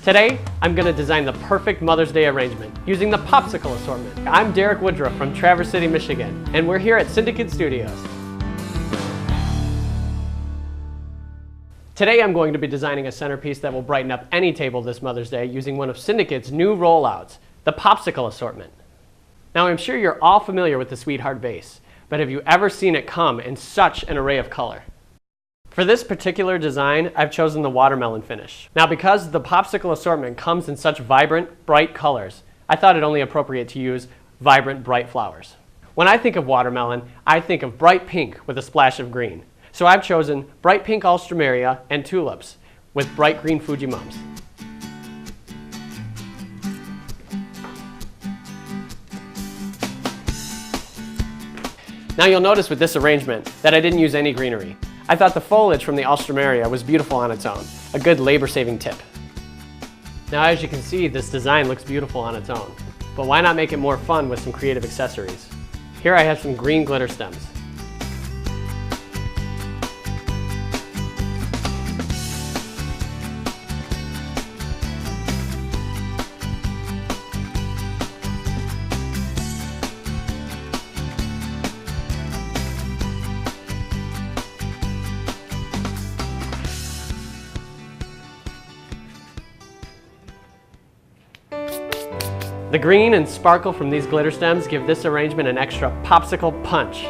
Today, I'm going to design the perfect Mother's Day arrangement using the Popsickle assortment. I'm Derek Woodruff from Traverse City, Michigan, and we're here at Syndicate Studios. Today I'm going to be designing a centerpiece that will brighten up any table this Mother's Day using one of Syndicate's new rollouts, the Popsickle assortment. Now I'm sure you're all familiar with the Sweetheart vase, but have you ever seen it come in such an array of color? For this particular design, I've chosen the watermelon finish. Now because the Popsickle assortment comes in such vibrant, bright colors, I thought it only appropriate to use vibrant, bright flowers. When I think of watermelon, I think of bright pink with a splash of green. So I've chosen bright pink alstroemeria and tulips with bright green Fujimums. Now you'll notice with this arrangement that I didn't use any greenery. I thought the foliage from the alstroemeria was beautiful on its own, a good labor-saving tip. Now as you can see, this design looks beautiful on its own, but why not make it more fun with some creative accessories? Here I have some green glitter stems. The green and sparkle from these glitter stems give this arrangement an extra popsicle punch.